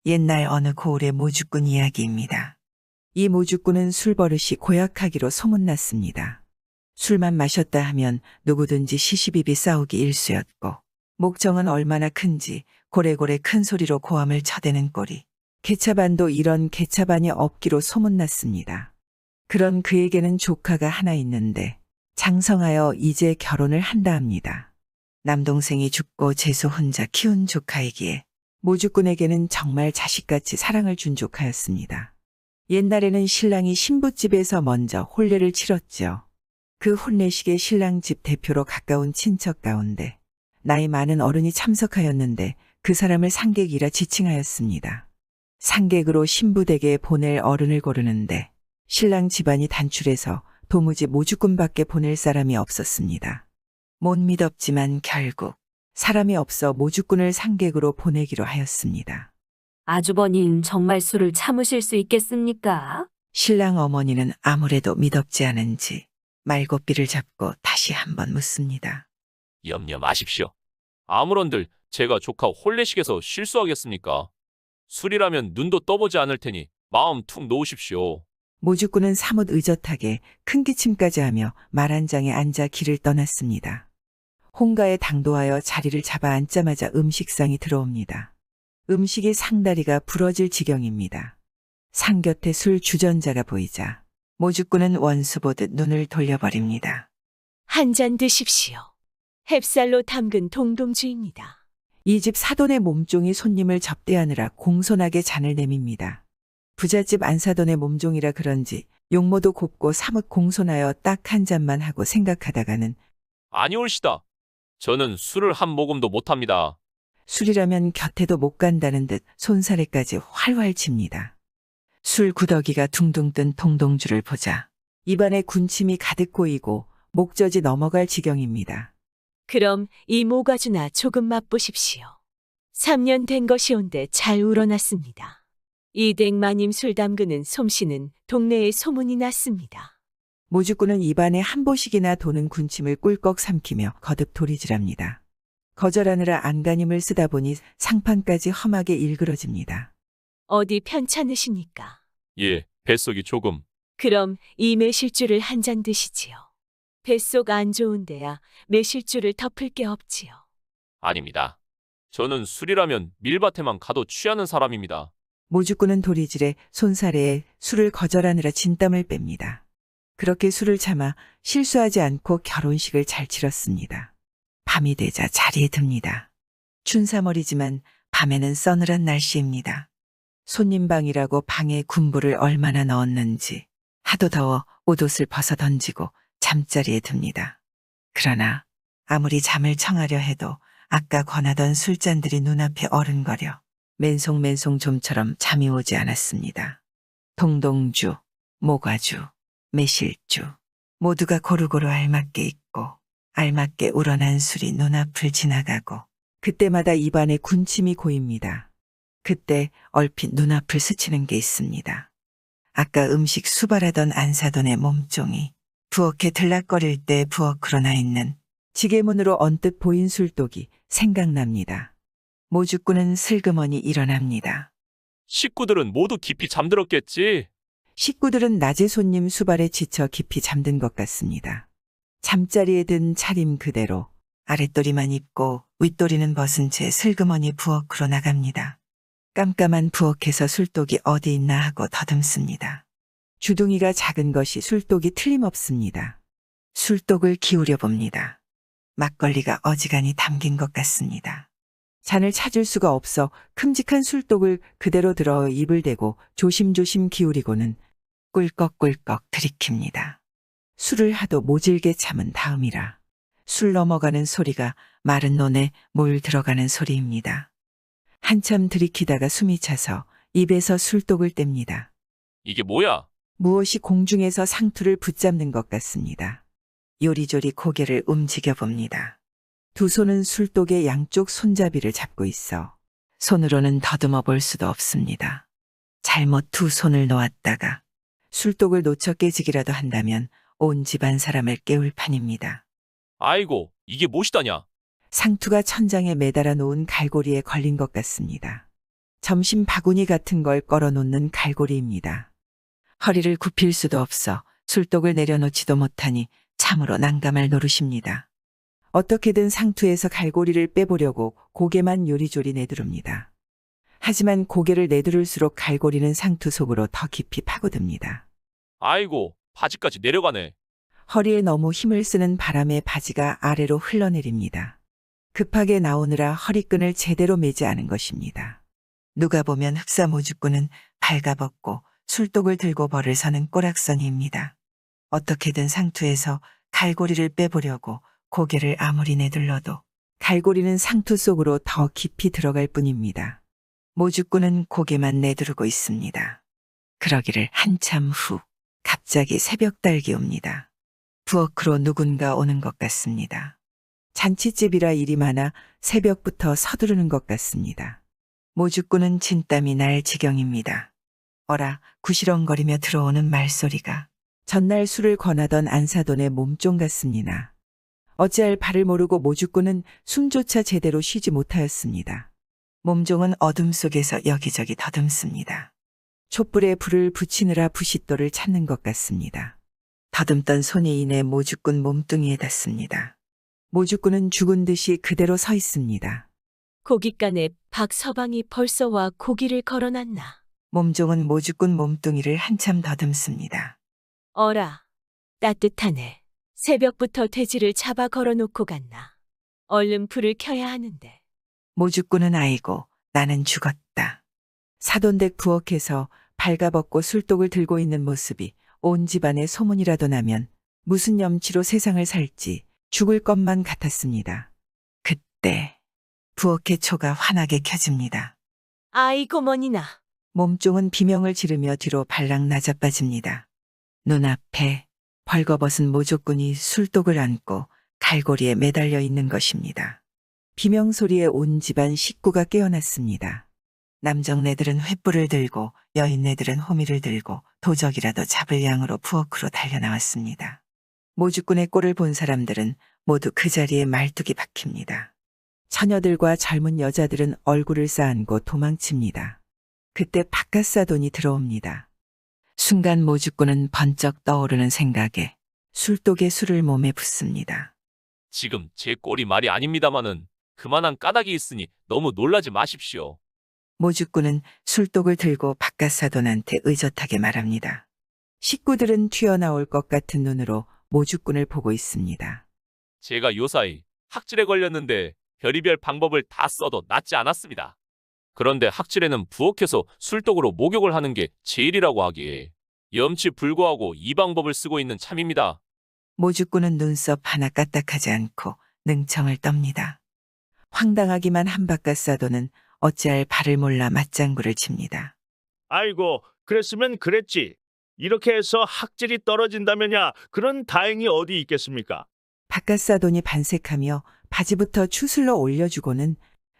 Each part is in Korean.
옛날 어느 고을의 모주꾼 이야기입니다. 이 모주꾼은 술버릇이 고약하기로 소문났습니다. 술만 마셨다 하면 누구든지 시시비비 싸우기 일쑤였고 목청은 얼마나 큰지 고래고래 큰 소리로 고함을 쳐대는 꼴이 개차반도 이런 개차반이 없기로 소문났습니다. 그런 그에게는 조카가 하나 있는데 장성하여 이제 결혼을 한다 합니다. 남동생이 죽고 재수 혼자 키운 조카이기에 모주꾼에게는 정말 자식같이 사랑을 준 조카였습니다. 옛날에는 신랑이 신부집에서 먼저 혼례를 치렀죠. 그 혼례식에 신랑 집 대표로 가까운 친척 가운데 나이 많은 어른이 참석하였는데 그 사람을 상객이라 지칭하였습니다. 상객으로 신부댁에 보낼 어른을 고르는데 신랑 집안이 단출해서 도무지 모주꾼밖에 보낼 사람이 없었습니다. 못 믿었지만 결국 사람이 없어 모주꾼을 상객으로 보내기로 하였습니다. 아주버님 정말 술을 참으실 수 있겠습니까? 신랑 어머니는 아무래도 믿었지 않은지 말고삐를 잡고 다시 한번 묻습니다. 염려 마십시오. 아무런들 제가 조카 혼례식에서 실수하겠습니까? 술이라면 눈도 떠보지 않을 테니 마음 툭 놓으십시오. 모주꾼은 사뭇 의젓하게 큰 기침까지 하며 말 한 장에 앉아 길을 떠났습니다. 홍가에 당도하여 자리를 잡아 앉자마자 음식상이 들어옵니다. 음식이 상다리가 부러질 지경입니다. 상 곁에 술 주전자가 보이자 모주꾼은 원수 보듯 눈을 돌려버립니다. 한 잔 드십시오. 햅쌀로 담근 동동주입니다. 이 집 사돈의 몸종이 손님을 접대하느라 공손하게 잔을 내밉니다. 부잣집 안사돈의 몸종이라 그런지 용모도 곱고 사뭇 공손하여 딱 한 잔만 하고 생각하다가는 아니올시다. 저는 술을 한 모금도 못합니다. 술이라면 곁에도 못 간다는 듯 손사래까지 활활 칩니다. 술 구더기가 둥둥 뜬 동동주를 보자 입안에 군침이 가득 고이고 목젖이 넘어갈 지경입니다. 그럼 이 모가주나 조금 맛보십시오. 3년 된 것이 온데 잘 우러났습니다. 이 댁마님 술 담그는 솜씨는 동네에 소문이 났습니다. 모주꾼은 입안에 한 보씩이나 도는 군침을 꿀꺽 삼키며 거듭 도리질합니다. 거절하느라 안간힘을 쓰다 보니 상판까지 험하게 일그러집니다. 어디 편찮으십니까? 예, 뱃속이 조금. 그럼 이 매실주를 한 잔 드시지요. 뱃속 안 좋은데야 매실주를 덮을 게 없지요. 아닙니다. 저는 술이라면 밀밭에만 가도 취하는 사람입니다. 모주꾼은 도리질에 손사래에 술을 거절하느라 진땀을 뺍니다. 그렇게 술을 참아 실수하지 않고 결혼식을 잘 치렀습니다. 밤이 되자 자리에 듭니다. 춘삼월이지만 밤에는 서늘한 날씨입니다. 손님방이라고 방에 군부를 얼마나 넣었는지 하도 더워 옷옷을 벗어 던지고 잠자리에 듭니다. 그러나 아무리 잠을 청하려 해도 아까 권하던 술잔들이 눈앞에 어른거려 맨송맨송 좀처럼 잠이 오지 않았습니다. 동동주, 모과주, 매실주 모두가 고루고루 알맞게 있고 알맞게 우러난 술이 눈앞을 지나가고 그때마다 입안에 군침이 고입니다. 그때 얼핏 눈앞을 스치는 게 있습니다. 아까 음식 수발하던 안사돈의 몸종이 부엌에 들락거릴 때 부엌으로 나 있는 지게문으로 언뜻 보인 술독이 생각납니다. 모주꾼은 슬그머니 일어납니다. 식구들은 모두 깊이 잠들었겠지? 식구들은 낮에 손님 수발에 지쳐 깊이 잠든 것 같습니다. 잠자리에 든 차림 그대로 아랫도리만 입고 윗도리는 벗은 채 슬그머니 부엌으로 나갑니다. 깜깜한 부엌에서 술독이 어디 있나 하고 더듬습니다. 주둥이가 작은 것이 술독이 틀림없습니다. 술독을 기울여 봅니다. 막걸리가 어지간히 담긴 것 같습니다. 잔을 찾을 수가 없어 큼직한 술독을 그대로 들어 입을 대고 조심조심 기울이고는 꿀꺽꿀꺽 들이킵니다. 술을 하도 모질게 참은 다음이라 술 넘어가는 소리가 마른 논에 물 들어가는 소리입니다. 한참 들이키다가 숨이 차서 입에서 술독을 뗍니다. 이게 뭐야? 무엇이 공중에서 상투를 붙잡는 것 같습니다. 요리조리 고개를 움직여 봅니다. 두 손은 술독의 양쪽 손잡이를 잡고 있어 손으로는 더듬어 볼 수도 없습니다. 잘못 두 손을 놓았다가 술독을 놓쳐 깨지기라도 한다면 온 집안 사람을 깨울 판입니다. 아이고, 이게 무엇이다냐? 상투가 천장에 매달아 놓은 갈고리에 걸린 것 같습니다. 점심 바구니 같은 걸 걸어놓는 갈고리입니다. 허리를 굽힐 수도 없어 술독을 내려놓지도 못하니 참으로 난감할 노릇입니다. 어떻게든 상투에서 갈고리를 빼보려고 고개만 요리조리 내두릅니다. 하지만 고개를 내두를수록 갈고리는 상투 속으로 더 깊이 파고듭니다. 아이고, 바지까지 내려가네. 허리에 너무 힘을 쓰는 바람에 바지가 아래로 흘러내립니다. 급하게 나오느라 허리끈을 제대로 매지 않은 것입니다. 누가 보면 흡사 모주꾼은 발가벗고 술독을 들고 벌을 서는 꼬락서니입니다. 어떻게든 상투에서 갈고리를 빼보려고 고개를 아무리 내둘러도 갈고리는 상투 속으로 더 깊이 들어갈 뿐입니다. 모주꾼은 고개만 내두르고 있습니다. 그러기를 한참 후 갑자기 새벽 달기 옵니다. 부엌으로 누군가 오는 것 같습니다. 잔치집이라 일이 많아 새벽부터 서두르는 것 같습니다. 모주꾼은 진땀이 날 지경입니다. 어라 구시렁거리며 들어오는 말소리가 전날 술을 권하던 안사돈의 몸종 같습니다. 어찌할 바를 모르고 모주꾼은 숨조차 제대로 쉬지 못하였습니다. 몸종은 어둠 속에서 여기저기 더듬습니다. 촛불에 불을 붙이느라 부싯돌을 찾는 것 같습니다. 더듬던 손이 이내 모주꾼 몸뚱이에 닿습니다. 모주꾼은 죽은 듯이 그대로 서 있습니다. 고깃간에 박서방이 벌써 와 고기를 걸어놨나. 몸종은 모주꾼 몸뚱이를 한참 더듬습니다. 어라, 따뜻하네. 새벽부터 돼지를 잡아 걸어놓고 갔나. 얼른 불을 켜야 하는데. 모주꾼은 아이고 나는 죽었다. 사돈댁 부엌에서 발가벗고 술독을 들고 있는 모습이 온 집안에 소문이라도 나면 무슨 염치로 세상을 살지 죽을 것만 같았습니다. 그때 부엌의 초가 환하게 켜집니다. 아이고 머니나. 몸종은 비명을 지르며 뒤로 발락 낮아빠집니다. 눈앞에 벌거벗은 모조꾼이 술독을 안고 갈고리에 매달려 있는 것입니다. 비명소리에 온 집안 식구가 깨어났습니다. 남정네들은 횃불을 들고 여인네들은 호미를 들고 도적이라도 잡을 양으로 부엌으로 달려나왔습니다. 모주꾼의 꼴을 본 사람들은 모두 그 자리에 말뚝이 박힙니다. 처녀들과 젊은 여자들은 얼굴을 쌓안고 도망칩니다. 그때 바깥사돈이 들어옵니다. 순간 모주꾼은 번쩍 떠오르는 생각에 술독에 술을 몸에 붓습니다. 지금 제 꼴이 말이 아닙니다마는 그만한 까닭이 있으니 너무 놀라지 마십시오. 모주꾼은 술독을 들고 바깥사돈한테 의젓하게 말합니다. 식구들은 튀어나올 것 같은 눈으로 모주꾼을 보고 있습니다. 제가 요사이 학질에 걸렸는데 별의별 방법을 다 써도 낫지 않았습니다. 그런데 학질에는 부엌에서 술독으로 목욕을 하는 게 제일이라고 하기에 염치 불구하고 이 방법을 쓰고 있는 참입니다. 모주꾼은 눈썹 하나 까딱하지 않고 능청을 떱니다. 황당하기만 한 바깥사돈은 어찌할 바를 몰라 맞장구를 칩니다. 아이고, 그랬으면 그랬지. 이렇게 해서 학질이 떨어진다면야 그런 다행이 어디 있겠습니까? 바깥사돈이 반색하며 바지부터 추슬러 올려주고는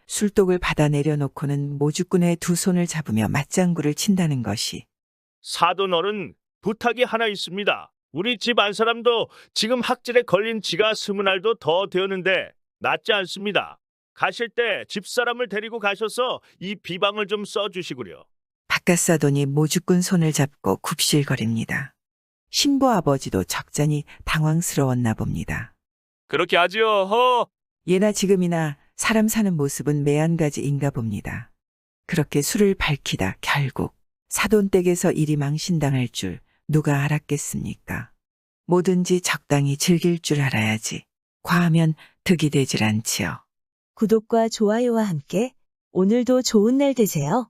술독을 받아 내려놓고는 모주꾼의 두 손을 잡으며 맞장구를 친다는 것이 사돈 어른, 부탁이 하나 있습니다. 우리 집 안 사람도 지금 학질에 걸린 지가 20알도 더 되었는데 낫지 않습니다. 가실 때 집사람을 데리고 가셔서 이 비방을 좀 써주시구려. 바깥사돈이 모주꾼 손을 잡고 굽실거립니다. 신부 아버지도 적잖이 당황스러웠나 봅니다. 그렇게 하지요, 허! 예나 지금이나 사람 사는 모습은 매한가지인가 봅니다. 그렇게 술을 밝히다 결국 사돈댁에서 일이 망신당할 줄 누가 알았겠습니까? 뭐든지 적당히 즐길 줄 알아야지. 과하면 득이 되질 않지요. 구독과 좋아요와 함께 오늘도 좋은 날 되세요.